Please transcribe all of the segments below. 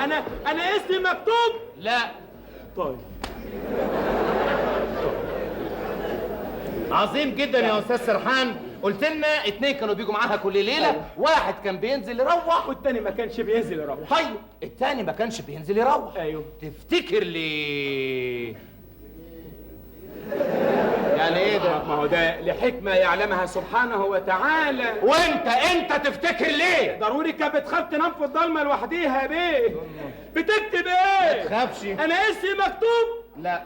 انا اسمي مكتوب؟ لا. طيب. عظيم جدا يا استاذ سرحان. قلت لنا 2 كانوا بيجوا معاها كل ليله. أيوة. واحد كان بينزل يروح والتاني ما كانش بينزل يروح. طيب التاني ما كانش بينزل يروح. ايوه. تفتكر ليه؟ يعني ايه ده؟ ما هو ده لحكمه يعلمها سبحانه وتعالى. وانت تفتكر ليه؟ ضروري كانت بتخاف تنام في الضلمه لوحديها يا بيه. بتكتب ايه؟ ما تخافش. انا اسمي مكتوب؟ لا.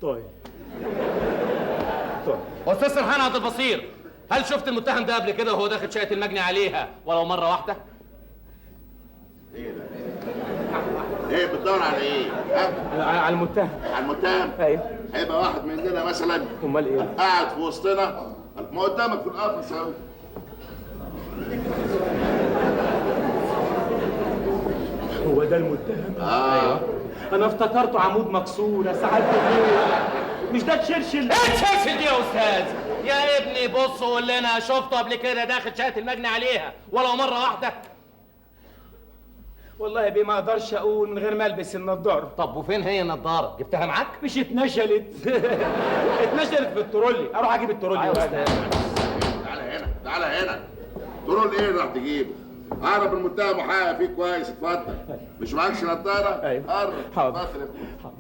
طيب. استاذ سرحان عبد البصير، هل شفت المتهم ده قبل كده وهو داخل شقه المجني عليها ولو مره واحده؟ ايه ده؟ ايه بتدور على ايه؟ على المتهم. على المتهم؟ ايوه. هيبقى واحد مننا مثلا امال ايه؟ قاعد في وسطنا، ما قدامك في القفص اهو. هو ده المتهم؟ ايوه. انا افتكرته عمود مكسور يا سعاده البيه. مش ده تشرشل؟ ايه تشرشل دي يا استاذ؟ يا ابني بص قول لنا شفته قبل كده داخل شقه المجني عليها ولو مره واحده؟ والله يا بيه ما اقدرش اقول من غير ما البس النضاره. طب وفين هي النضاره؟ جبتها معاك؟ مش اتنشلت. اتنشلت في الترولي. اروح اجيب الترولي. أيوة أستاذ. تعالى هنا، تعالى هنا. تقول ايه راح تجيبه؟ اعرف المتهم وحقق فيه كويس، اتفضل. مش معكش نضاره؟ ايوه. قرب. حاضر. اتفضل يا اخويا.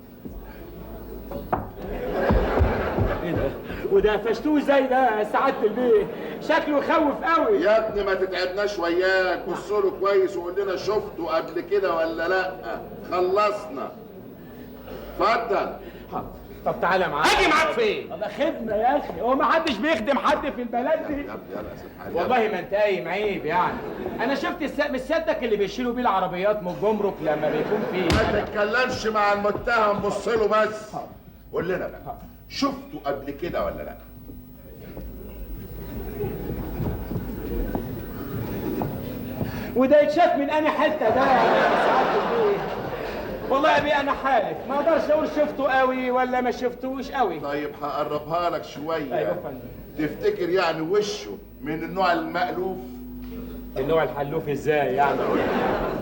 ايه ده؟ وده فشتوش زي ده يا سعاده البيه. شكله يخوف قوي. يا ابني ما تتعبناش وياك، بص له كويس وقول لنا شفته قبل كده ولا لا. خلصنا. اتفضل. حاضر. طب تعالى معايا. هاجي معاك فين؟ ده خدمه يا اخي. هو ما حدش بيخدم حد في البلد دي؟ يلا يا سبحان. والله ما انت قايم عيب يعني. انا شفت مش سيادتك اللي بيشيلوا بيه العربيات من الجمرك لما بيكون فيه. ما تتكلمش مع المتهم، بص له بس. قول لنا بقى شفته قبل كده ولا لا؟ وده يتشاف من انهي حته ده يا سعاده البيه؟ والله يا بيه انا حالف ما اقدرش اقول شفته قوي ولا ما شفتوش قوي. طيب هقربها لك شويه. ايوه يا فندم. تفتكر يعني وشه من النوع المألوف؟ النوع الحلوف ازاي يعني؟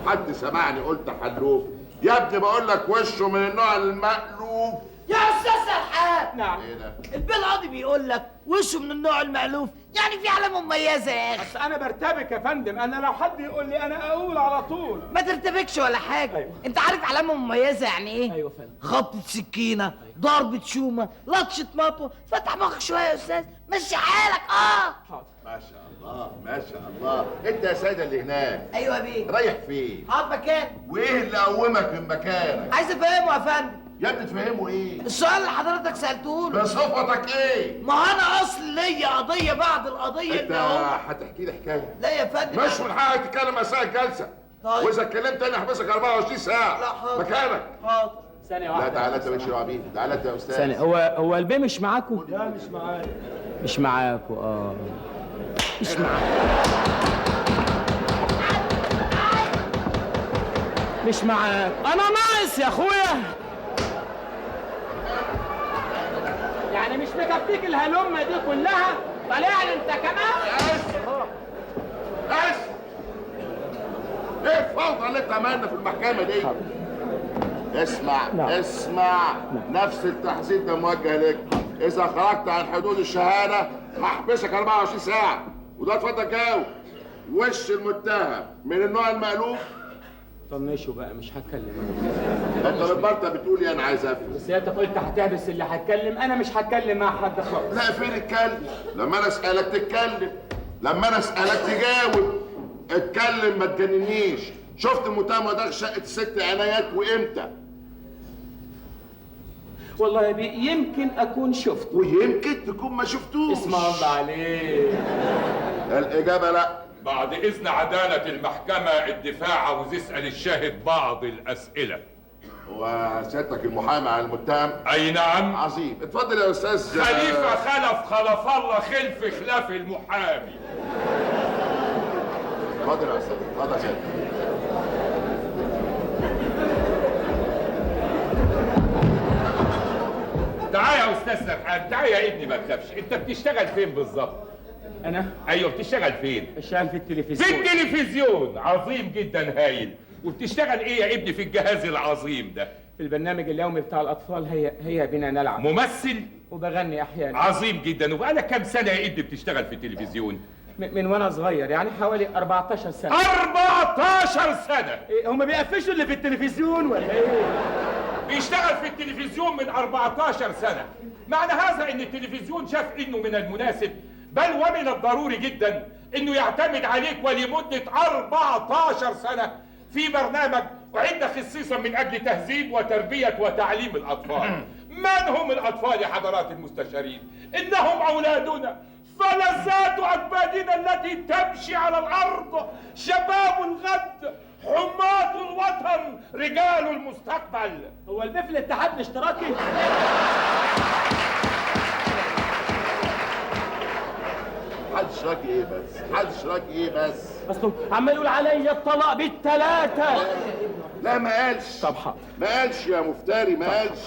حد سمعني قلت حلوف؟ يا ابني بقول لك وشه من النوع المألوف. يا استاذ سرحان، نعم. ايه ده؟ البيه القاضي بيقول لك وشه من النوع المألوف، يعني في علامه مميزه يا اخي. بس انا برتبك يا فندم. انا لو حد يقول لي انا اقول على طول. ما ترتبكش ولا حاجه. أيوة. انت عارف علامه مميزه يعني ايه؟ ايوه فندم. خبطه سكينه، ضربه شومه، لطشه مطوه. فتح مخك شويه يا استاذ، مشي حالك. حاضر. ما شاء الله ما شاء الله. انت يا سيدة اللي هناك ايوه يا بيه. رايح فين؟ حاط مكان. وايه اللي قومك من مكانك؟ عايز افهمه يا فندم. يا ابني تفهمه ايه؟ السؤال اللي حضرتك سالته له. بصفتك ايه؟ ما انا اصل ليا قضيه بعد القضيه انت اللي هو. هتحكي لي حكايه؟ لا يا فندم. مش من حقك تتكلم اثناء الجلسه. طيب. واذا اتكلمت انا هحبسك 24 ساعه. لا حاضر. مكانك. حاضر. ثانيه لا واحده. تعالى انت ماشي عبيد. تعالى انت يا استاذ. ثانيه. هو البيه مش معاكوا؟ لا مش معايا. مش معاكوا. مش معاكوا. مش معاك. انا ناقص يا اخويا. يعني مش مكفيك الهلمه دي كلها؟ طالع لي انت كمان؟ بس ايه الفوضى اللي انت عملنا في المحكمه دي؟ اسمع. نعم. اسمع. نفس التحذير ده موجه لك. اذا خرجت عن حدود الشهاده هحبسك 24 ساعه. وده اتفضل جاوب. وش المتهم من النوع المألوف؟ طنشوا بقى مش هتكلم. انت بالبلطه بتقول ايه؟ انا عايز افهم. بس انت قلت هتحبس اللي هتكلم. انا مش هتكلم مع حد خالص. لا فين اتكلم؟ لما انا اسالك تتكلم، لما انا اسالك تجاوب. اتكلم ما تجننيش. شفت المتهم داخل شقه الست عنايات وامتى؟ والله يا بيه يمكن اكون شفته ويمكن تكون ما شفتوش. اسم الله عليك. الاجابه لا. بعد إذن عدالة المحكمة الدفاع عاوز يسأل الشاهد بعض الأسئلة. وسيادتك المحامي على المتهم؟ أي نعم. عظيم. اتفضل يا استاذ. خليفة خلف الله خلف خلاف المحامي. اتفضل يا استاذ. اتفضل يا سيادتك. تعال يا أستاذ سرحان، تعال يا ابني ما تخافش. أنت بتشتغل فين بالظبط؟ انا أيوه بتشتغل فين؟ بشتغل في في التلفزيون. التلفزيون. عظيم جدا هايل. وبتشتغل ايه يا ابني في الجهاز العظيم ده؟ في البرنامج اليومي بتاع الاطفال هي بنا نلعب، ممثل وبغني احيانا. عظيم جدا. وبقالك كام سنه يا ابني بتشتغل في التلفزيون؟ من وانا صغير، يعني حوالي 14 سنه. 14 سنه؟ إيه، هم بيقفشوا اللي في التلفزيون ولا ايه؟ بيشتغل في التلفزيون من 14 سنه. معنى هذا ان التلفزيون شاف انه من المناسب بل ومن الضروري جدا انه يعتمد عليك ولمده 14 سنه في برنامج أعد خصيصا من اجل تهذيب وتربيه وتعليم الاطفال. من هم الاطفال يا حضرات المستشارين؟ انهم اولادنا، فلذات اجبادنا التي تمشي على الارض، شباب الغد، حماة الوطن، رجال المستقبل. هو البيف الاتحاد الاشتراكي؟ حد اشراكي ايه بس؟ حد اشراكي ايه بس؟ اصله عمال يقول عليا الطلاق بالثلاثه. لا ما قالش. طب حاضر. ما قالش يا مفتري، ما قالش.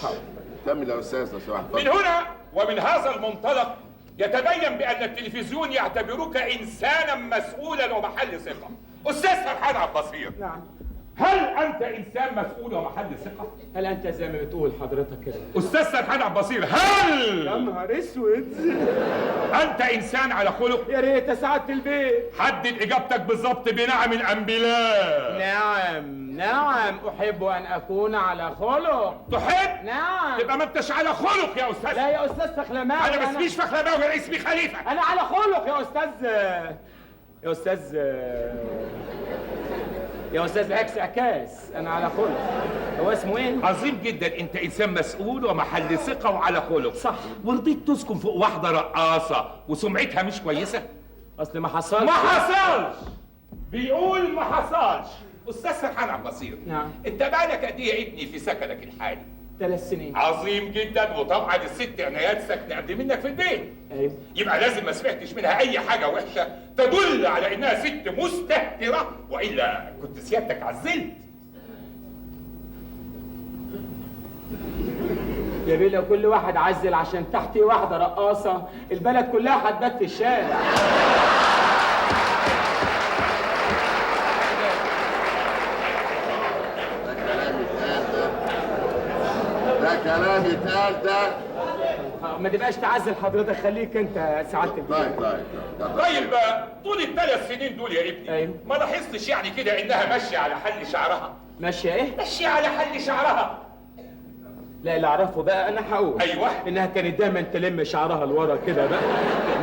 كمل يا استاذ لو سمحت. من هنا ومن هذا المنطلق يتبين بأن التلفزيون يعتبرك إنسانا مسؤولا ومحل ثقة. أستاذ فرحان عبد البصير، نعم. هل أنت إنسان مسؤول ومحل ثقة؟ هل انت زي ما بتقول حضرتك كده؟ أستاذ فرحان عبد البصير، هل يا نهار اسود. أنت إنسان على خلق؟ يا ريت يا سعاده البيت. حدد إجابتك بالظبط بنعم أم بلا. نعم احب ان اكون على خلق. تحب؟ نعم. تبقى ما أنتش على خلق يا أستاذ. لا يا استاذ فخلماوي، أنا ما اسميش فخلماوي، أنا اسمي خليفة. انا على خلق يا استاذ. يا استاذ عكس عكاس، انا على خلق. هو اسمه ايه؟ عظيم جدا، انت انسان مسؤول ومحل ثقه وعلى خلق. صح. ورضيت تسكن فوق واحده رقاصه وسمعتها مش كويسه؟ اصل ما حصلش. ما حصلش، بيقول ما حصلش. استاذ فرحان عبد البصير، نعم. انت بقالك قد ايه يا ابني في سكنك الحالي؟ 3 سنين. عظيم جدا. وطبعا الست عنايات ساكنه قد منك في البيت، ايوه. يبقى لازم ما سمعتش منها اي حاجه وحشه تدل على انها ست مستهتره، والا كنت سيادتك عزلت. يا بيه لو كل واحد عزل عشان تحتي واحده رقاصه، البلد كلها هتبات في الشارع. ده كلام يتقال ده. ما تبقاش تعزل حضرتك، خليك انت سعاده البيت. طيب طول ال3 سنين دول يا ابني، أيوه. ما لاحظتش يعني كده انها ماشيه على حل شعرها؟ ماشيه ايه؟ ماشيه على حل شعرها. لا اللي اعرفه بقى انا هقول. أيوه. انها كانت دايما تلم شعرها لورا كده بقى،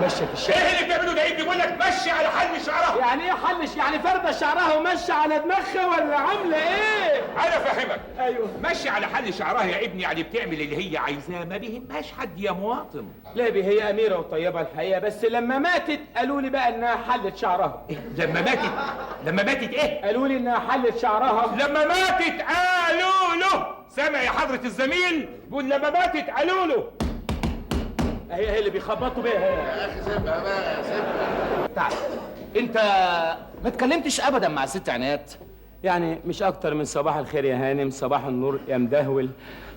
ماشيه في الشارع. ايه اللي بتعمله ده يا ابني؟ بقول لك ماشيه على حل شعرها. يعني ايه حلش؟ يعني فردة شعرها وماشيه على دماغها ولا عامله ايه؟ انا فاهمك. ايوه. ماشيه على حل شعرها يا ابني، يعني بتعمل اللي هي عايزاه، ما بيهمهاش حد يا مواطن. لا بي هي اميره وطيبه الحقيقه، بس لما ماتت قالوا لي بقى انها حلت شعرها. لما ماتت ايه؟ قالوا لي انها حلت شعرها. لما ماتت قالوا له. سامع يا حضرة الزميل؟ بيقول لما ماتت قالوا له. هي اللي بيخبطوا بيها. يا اخي سيبها بقى، سيبها. تعال، انت ما اتكلمتش ابدا مع الست عنايات؟ يعني مش اكتر من صباح الخير يا هانم، صباح النور يا مدهول،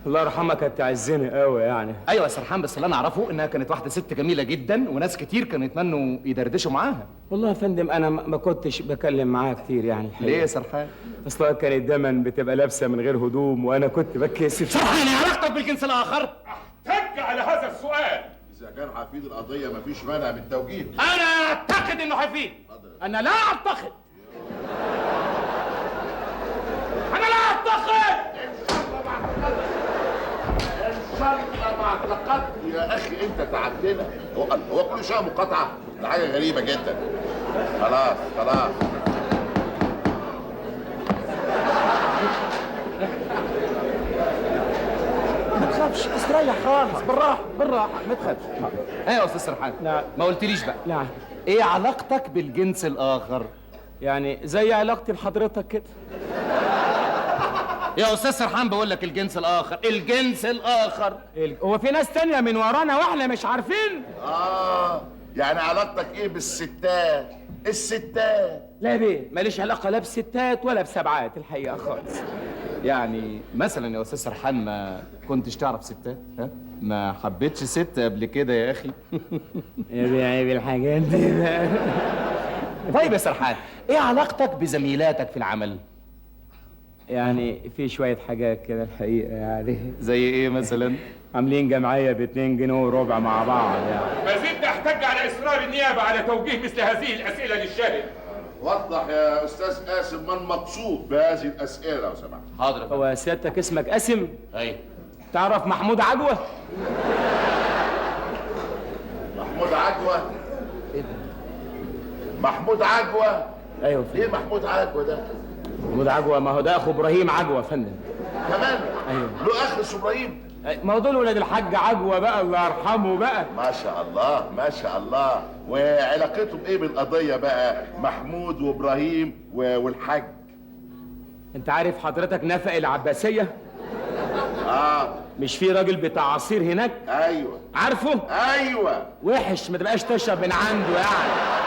الله يرحمها كانت تعزني قوي يعني. ايوه يا سرحان، بس اللي انا اعرفه انها كانت واحده ست جميله جدا، وناس كتير كانوا يتمنوا يدردشوا معاها. والله يا فندم انا ما كنتش بكلم معاها كتير يعني الحقيقة. ليه يا سرحان؟ اصلها كانت دايما بتبقى لابسه من غير هدوم وانا كنت بتكسف. سرحان، ايه علاقتك بالجنس الاخر؟ احتج على هذا السؤال. اذا كان حفيد القضيه مفيش مانع من التوجيه. انا اعتقد انه حفيد. انا لا اعتقد. انا لا اعتقد. ان شاء الله ما اعتقدت. يا اخي انت تعبتنا. هو كل شويه مقاطعه؟ ده حاجه غريبه جدا. خلاص. ما تخافش، استريح خالص، بالراحه ما تخافش. ايه يا استاذ سرحان؟ نعم. ما قلتليش بقى، نعم. ايه علاقتك بالجنس الاخر؟ يعني زي علاقتي بحضرتك كده. يا استاذ سرحان بقول لك الجنس الاخر. هو في ناس تانية من ورانا واحنا مش عارفين؟ يعني علاقتك ايه بالستات؟ الستات لا بيه ماليش علاقة لا بستات ولا بسبعات الحقيقة خالص. يعني مثلا يا استاذ سرحان ما كنتش تعرف ستات؟ ها؟ ما حبيتش ست قبل كده يا اخي؟ يا بيه عيب الحاجات دي بقى. طيب يا سرحان، ايه علاقتك بزميلاتك في العمل؟ يعني في شويه حاجات كده الحقيقه يعني. زي ايه مثلا؟ عاملين جمعيه ب2 جنيه وربع مع بعض يعني. ما زلت احتج على اصرار النيابه على توجيه مثل هذه الاسئله للشاهد. وضح يا استاذ قاسم ما المقصود بهذه الاسئله لو سمحت. حاضر يا فندم. هو سيادتك اسمك قاسم؟ ايوه. تعرف محمود عجوه؟ محمود عجوه؟ محمود عجوه؟ ايوه ايه محمود عجوه ده؟ محمود عجوه ما هو ده اخو ابراهيم عجوه يا فندم. كمان؟ ايوه. له اخ اسمه ابراهيم؟ ما هو دول ولاد الحاج عجوه بقى الله يرحمه بقى. ما شاء الله ما شاء الله. وعلاقتهم ايه بالقضيه بقى محمود وابراهيم والحاج؟ انت عارف حضرتك نفق العباسيه؟ مش في راجل بتاع عصير هناك؟ ايوه. عارفه؟ ايوه. وحش ما تبقاش تشرب من عنده يعني.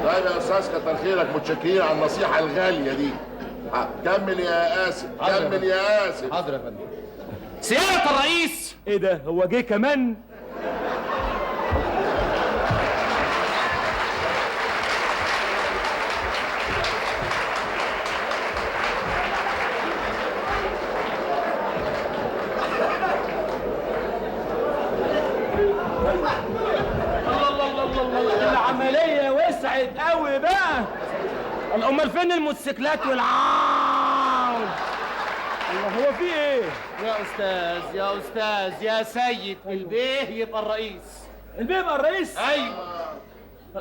طيب يا استاذ كتر خيرك، متشكرين على النصيحه الغاليه دي. كمل يا قاسم كمل يا قاسم. حاضر يا فندم. سيادة الرئيس. ايه ده هو جه كمان؟ العملية وسعت قوي بقى. امال فين الموتوسيكلات والعاو؟ الله هو في ايه؟ يا استاذ يا سيد، البيه يبقى الرئيس. البيه يبقى الرئيس؟ ايوه.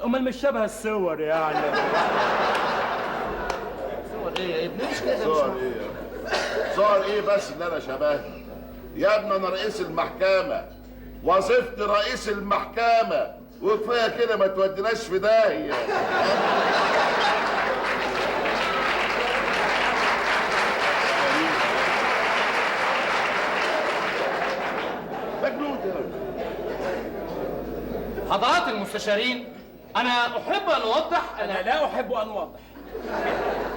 امال مش شبه الصور يعني. صور ايه يا ابني؟ مش كده. صور ايه؟ صور ايه بس اللي انا شبهه؟ يا ابني انا رئيس المحكمه، وظيفتي رئيس المحكمه، وكفايه كده ما توديناش في داهيه. مجنون يا حضرات المستشارين، انا احب ان اوضح. انا لا احب ان اوضح.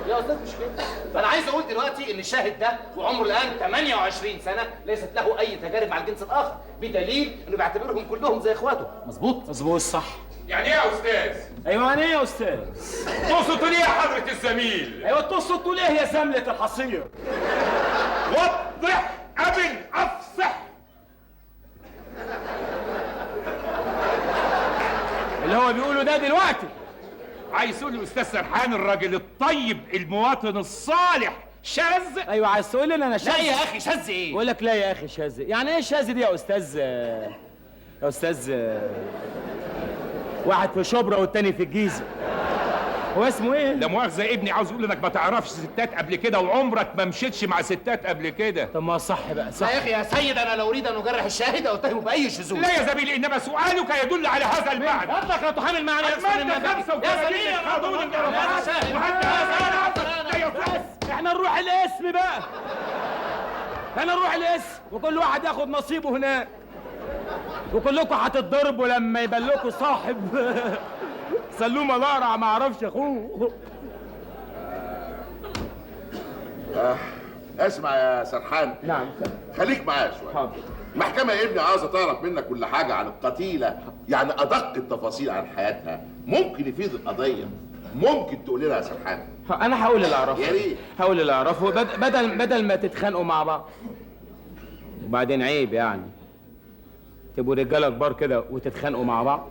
يا استاذ مش كده. فانا عايز اقول دلوقتي ان الشاهد ده وعمره الان 28 سنه ليست له اي تجارب مع الجنس الاخر، بدليل انه بيعتبرهم كلهم زي اخواته. مظبوط؟ مظبوط صح. يعني ايه يا استاذ؟ ايوه يعني ايه يا استاذ؟ تقصد ليه يا حضره الزميل؟ ايوه تقصد تقول ايه يا سمله الحصير؟ وضح ابن افصح. اللي هو بيقوله ده دلوقتي. عايز تقول الاستاذ سرحان الراجل الطيب المواطن الصالح شاذ؟ ايوه عايز تقول لي انا شاذ؟ لا يا اخي، شاذ ايه؟ بقول لك لا يا اخي شاذ. يعني ايه شاذ دي يا استاذ؟ يا استاذ واحد في شبرا والتاني في الجيزه. هو اسمه ايه؟ لا مؤاخذة يا ابني، عاوز اقول انك ما تعرفش ستات قبل كده وعمرك ما مشيتش مع ستات قبل كده. طب ما صح بقى صح. لا يا اخي يا سيد، انا لو اريد ان اجرح الشاهد او اتهمه باي شذوذ. لا يا زميلي، انما سؤالك يدل على هذا المعنى. فضلك لا تحامل معنا يا المادة 35 القانون الجنائي وحتى هذا احنا نروح الاسم بقى. احنا نروح الاسم وكل واحد ياخد نصيبه هناك، وكلكم هتتضربوا لما يبان لكم صاحب سلومه لقرع ما اعرفش اخوه. اسمع يا سرحان. نعم. خليك معايا شويه. حاضر. المحكمة يا ابني عاوزة تعرف منك كل حاجة عن القتيلة، يعني أدق التفاصيل عن حياتها، ممكن يفيد القضية. ممكن تقول لنا يا سرحان؟ انا هقول اللي اعرفه. يا ريت. هقول اللي اعرفه بدل ما تتخانقوا مع بعض. وبعدين عيب يعني تبقوا رجاله كبار كده وتتخانقوا مع بعض.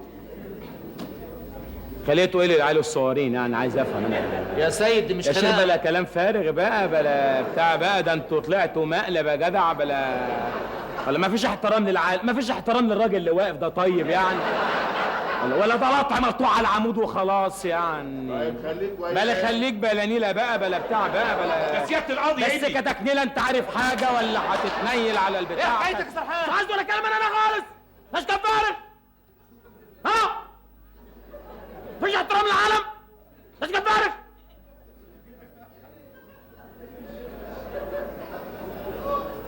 خليته ايه للعيال الصغيرين يعني؟ عايز افهم انا. يا سيد دي مش يا شيخ خناقه. بلا كلام فارغ بقى، بلا بتاع بقى، ده انتوا طلعتوا مقلب يا جدع. ولا ما فيش احترام للعيال؟ ما فيش احترام للراجل اللي واقف ده طيب يعني؟ ولا ده لطع مقطوع على العمود وخلاص يعني؟ طيب خليك كويس. بلا خليك بلا نيله بقى، بلا بتاع بقى، بلا يا سيادة القاضي بس يا ابني. كتكنيله. انت عارف حاجه ولا هتتنيل على البتاع؟ ايه حكايتك يا سرحان؟ مش عايز ولا كلام انا خالص. مش كفارك. ها؟ مفيش احترام للعالم؟ مش كفارك.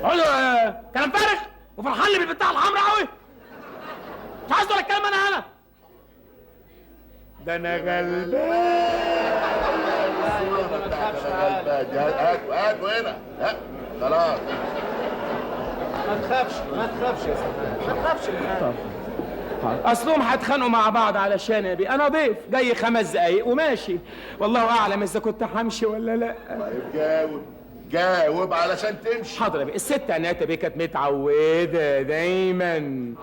قول له كلام فارغ وفرحان لي بالبتاع الحمراء قوي. مش عايز ولا كلام انا ده انا غلبان. هاتوا هنا. خلاص. ما تخافش يا سرحان، ما تخافش. اصلهم هيتخانقوا مع بعض علشان يا بيه. انا ضيف جاي 5 دقايق وماشي، والله اعلم اذا كنت همشي ولا لا. طيب جاوب علشان تمشي. حاضر يا بيه. الست عناية يا بيه كانت متعوده دايما.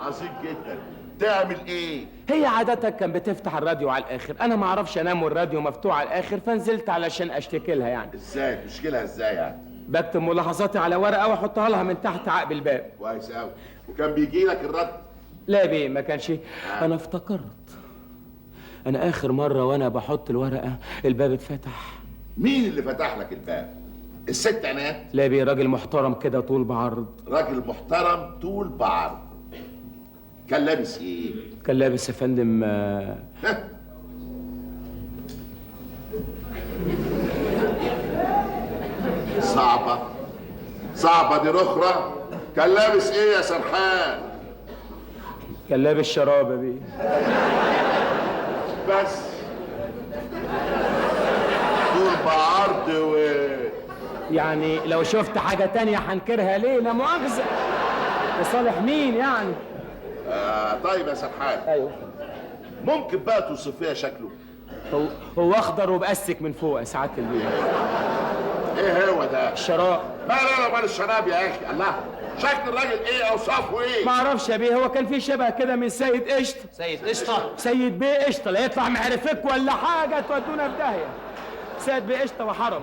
عظيم جدا. تعمل ايه؟ هي عادة كان بتفتح الراديو على الاخر، انا ما اعرفش انام والراديو مفتوح على الاخر، فنزلت علشان اشتكي لها يعني. ازاي تشكيلها ازاي يعني؟ بكتب ملاحظاتي على ورقه واحطها لها من تحت عقب الباب. كويس قوي. وكان بيجي لك الرد؟ لا بيه ما كانش. انا افتكرت انا اخر مره وانا بحط الورقه الباب اتفتح. مين اللي فتح لك الباب؟ الست عناد؟ لا بيه راجل محترم كده طول بعرض. راجل محترم طول بعرض. كان لابس ايه؟ كان لابس يا فندم صعبة دي رخرة. كان لابس ايه يا سرحان؟ كان لابس شراب يا بيه. بس طول بعرض يعني لو شفت حاجه تانية هنكرها ليه؟ لا مؤاخذه. لصالح مين يعني؟ طيب يا سرحان. ايوه. ممكن بقى توصفيها شكله؟ هو اخضر وبأسك من فوق يا سعاده البيه. ايه هو ده؟ الشراب. لا مال الشراب يا اخي. الله، شكل الراجل ايه؟ اوصافه ايه؟ ما اعرفش يا بيه، هو كان في شبه كده من سيد قشطه. سيد قشطه؟ سيد بيه قشطه، لا يطلع معرفك ولا حاجه تودونا في داهيه. سيد بيه قشطه وحرم.